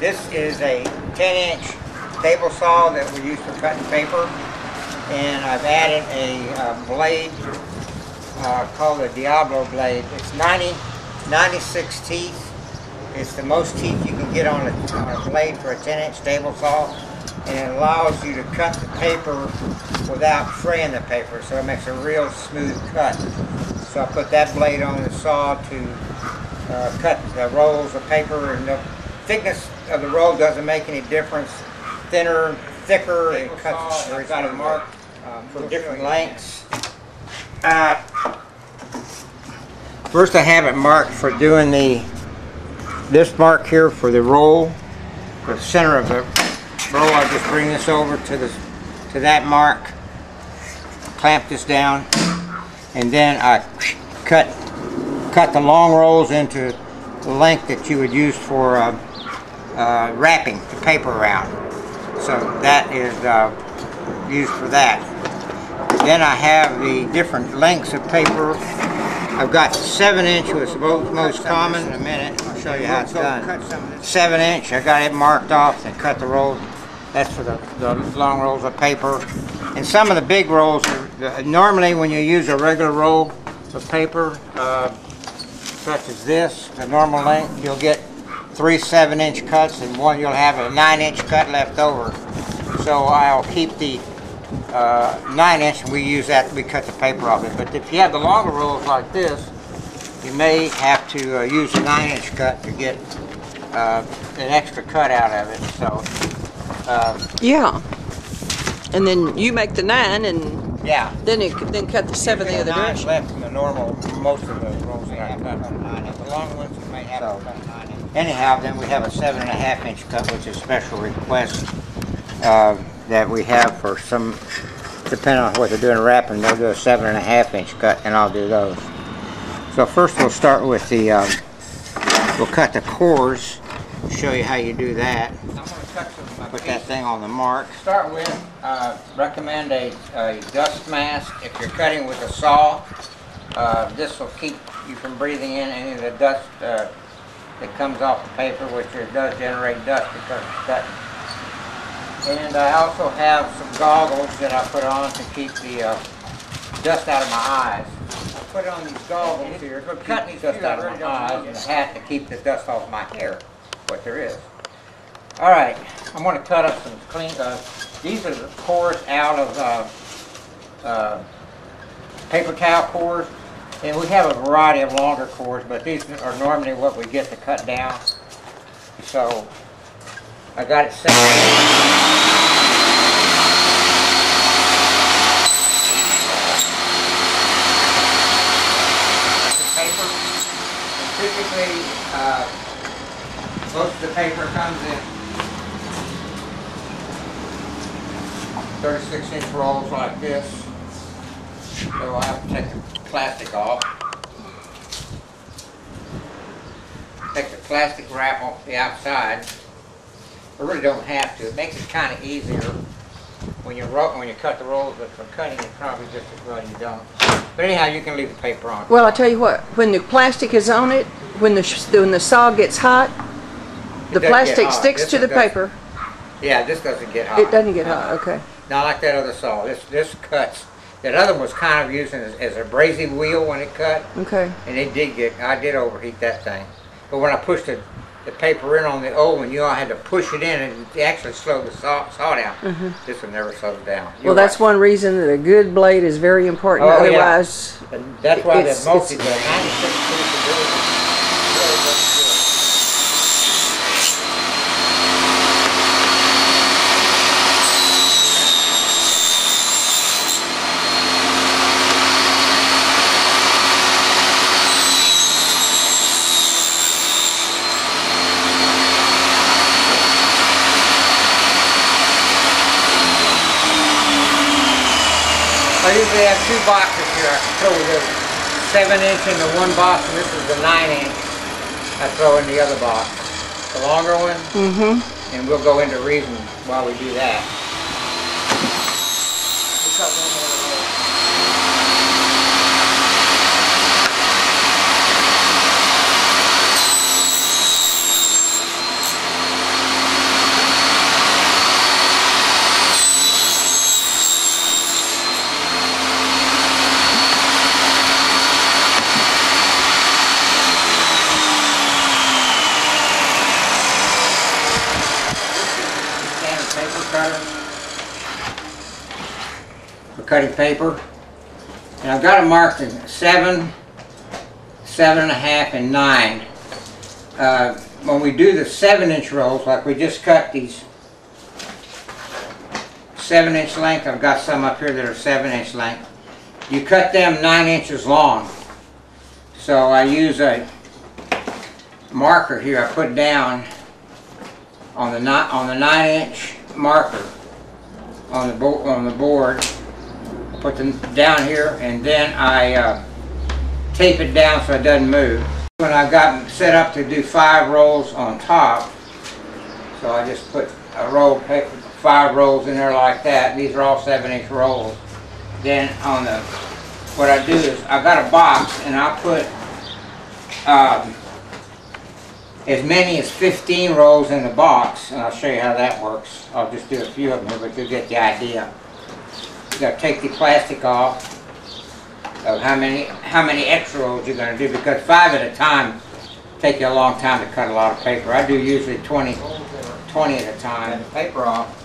This is a 10-inch table saw that we use for cutting paper, and I've added a blade called a Diablo blade. It's 96 teeth. It's the most teeth you can get on a blade for a 10-inch table saw, and it allows you to cut the paper without fraying the paper, so it makes a real smooth cut. So I put that blade on the saw to cut the rolls of paper, and the thickness of the roll doesn't make any difference. Thinner, thicker, it cuts. It's got a mark for different lengths. First, I have it marked for doing this mark here for the roll, for the center of the roll. I just bring this over to that mark, clamp this down, and then I cut the long rolls into the length that you would use for wrapping the paper around. So that is used for that. Then I have the different lengths of paper. I've got 7-inch, was the most common. In a minute, I'll show you how it's done. 7-inch, I got it marked off and cut the rolls. That's for the long rolls of paper. And some of the big rolls, normally when you use a regular roll of paper, such as this, the normal length, you'll get 3 7-inch cuts, and one you'll have a 9-inch cut left over. So I'll keep the 9-inch, and we use that, we cut the paper off it. But if you have the longer rolls like this, you may have to use a 9-inch cut to get an extra cut out of it. So yeah, and then you make the 9, and yeah, then cut the 7 the other direction. Left from the normal, most of the rolls that I cut from 9-inch. The long ones you may have to cut 9-inch. Anyhow, then we have a 7.5-inch cut, which is special request that we have for some, depending on what they're doing wrapping, they'll do a 7.5-inch cut, and I'll do those. So first we'll start with the, we'll cut the cores, show you how you do that. I'm going to cut some, put that thing on the mark. Start with, recommend a dust mask. If you're cutting with a saw, this will keep you from breathing in any of the dust that comes off the paper, which it does generate dust because it's cutting. And I also have some goggles that I put on to keep the dust out of my eyes. I put on these goggles here to keep dust out of my eyes, and a hat to keep the dust off my hair, what there is. Alright, I'm going to cut up some clean, these are the cores out of paper towel cores. And we have a variety of longer cores, but these are normally what we get to cut down. So I got it set. The paper. And typically, most of the paper comes in 36-inch rolls like this. So I have to take the plastic off. Take the plastic wrap off the outside. I really don't have to. It makes it kind of easier when you cut the rolls, but for cutting it probably just as well you don't. But anyhow, you can leave the paper on. Well, I tell you what, when the plastic is on it, when the saw gets hot, the plastic sticks to the paper. Yeah, this doesn't get hot. It doesn't get hot, okay. Not like that other saw. This cuts. That other one was kind of used as a abrasive wheel when it cut. Okay. And it did I did overheat that thing. But when I pushed the paper in on the old one, I had to push it in, and it actually slowed the saw down. This one never slows down. Well, that's one reason that a good blade is very important. Oh, otherwise, yeah. And that's why the 96 teeth I usually have 2 boxes here. I can throw the 7-inch into one box, and this is the 9-inch. I throw in the other box. The longer one, and we'll go into reason while we do that. cutter for cutting paper. And I've got it marked in 7, 7.5, and 9. When we do the 7-inch rolls, like we just cut these 7-inch length, I've got some up here that are 7-inch length. You cut them 9 inches long. So I use a marker here. I put down on the 9-inch marker on the board. Put them down here, and then I tape it down so it doesn't move. When I've got them set up to do 5 rolls on top, so I just put a roll of paper, 5 rolls in there like that. These are all 7-inch rolls. Then on the, what I do is I've got a box, and I'll put as many as 15 rolls in the box, and I'll show you how that works. I'll just do a few of them here, but you'll get the idea. You got to take the plastic off of how many extra rolls you're going to do, because 5 at a time take you a long time to cut a lot of paper. I do usually 20 at a time. And the paper off,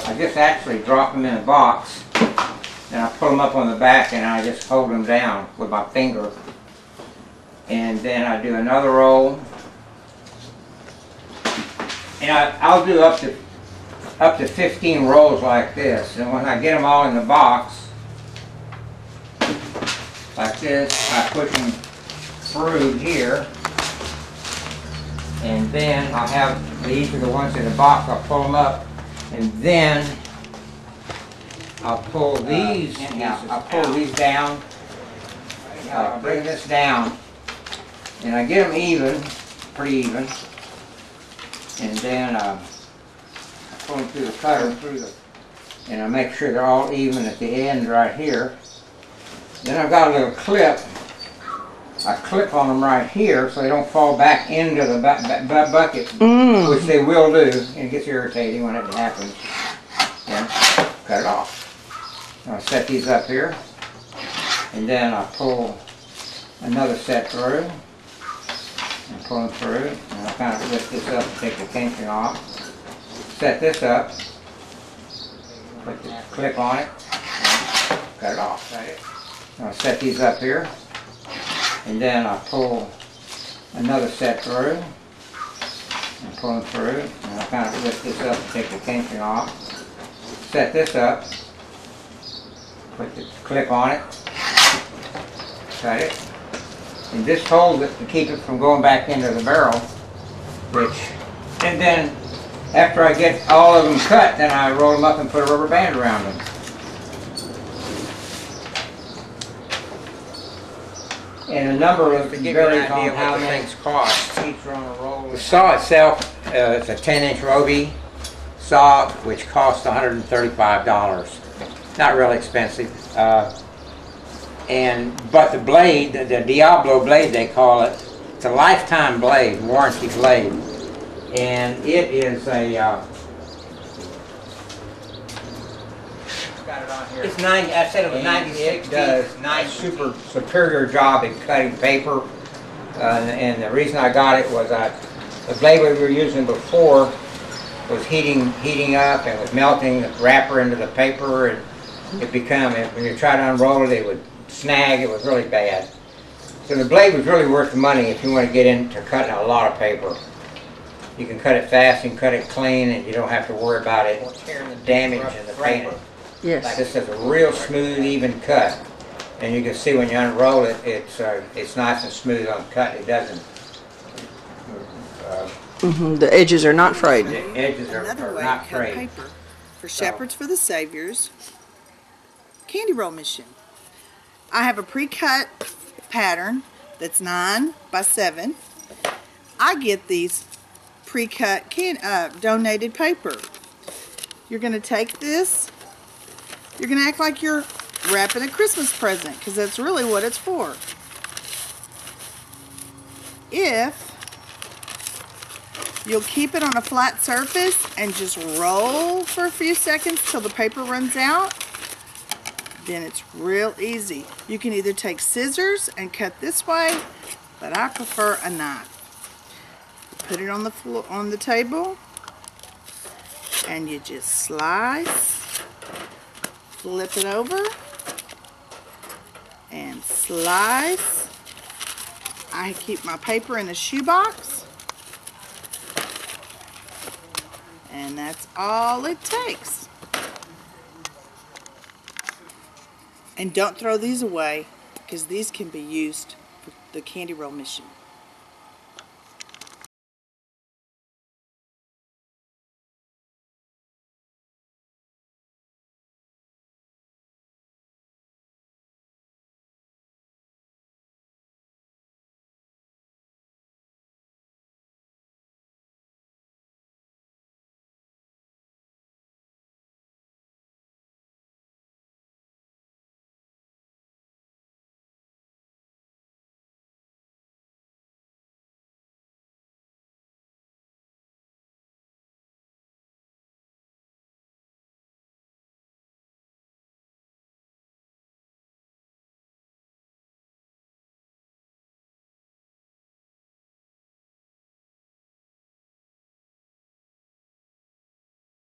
I just actually drop them in a box, and I pull them up on the back, and I just hold them down with my finger. And then I do another roll, and I'll do up to 15 rolls like this. And when I get them all in the box, like this, I push them through here, and then I'll have, these are the ones in the box, I'll pull them up, and then I'll pull these, I'll pull these down, I'll bring this down, and I get them even, pretty even, and then I pull them through the cutter, and I make sure they're all even at the end right here. Then I've got a little clip. I clip on them right here so they don't fall back into the bucket, which they will do, and it gets irritating when it happens. Then cut it off. I'll set these up here, and then I pull another set through, and pull them through, and I'll kind of lift this up and take the tension off. Set this up, put the clip on it, and cut it off. I'll set these up here, and then I'll pull another set through, and pull them through, and I'll kind of lift this up and take the tension off. Set this up, put the clip on it, cut it, and just hold it to keep it from going back into the barrel, and then after I get all of them cut, then I roll them up and put a rubber band around them. And a number of varies on how many things cost. Each on a roll. The saw itself, it's a 10-inch Roby saw, which costs $135. Not really expensive. But the blade, the Diablo blade they call it, it's a lifetime blade, warranty blade. And it is a, it's 90, I said it was 96. It does nice, super superior job at cutting paper. And the reason I got it was the blade we were using before was heating up and was melting the wrapper into the paper, and when you try to unroll it, it would snag. It was really bad. So the blade was really worth the money if you want to get into cutting a lot of paper. You can cut it fast, you can cut it clean, and you don't have to worry about it damaging the paper. Yes. Like this is a real smooth, even cut. And you can see when you unroll it, it's nice and smooth on the cut. It doesn't. The edges are not frayed. The edges are not frayed. Paper for Shepherds for the Saviors candy roll mission. I have a pre-cut pattern that's 9 by 7. I get these pre-cut donated paper. You're going to take this, you're going to act like you're wrapping a Christmas present, because that's really what it's for. If you'll keep it on a flat surface and just roll for a few seconds till the paper runs out, then it's real easy. You can either take scissors and cut this way, but I prefer a knife. Put it on the floor, on the table, And you just slice, flip it over, and slice. I keep my paper in a shoebox. And that's all it takes. And don't throw these away, because these can be used for the candy roll mission.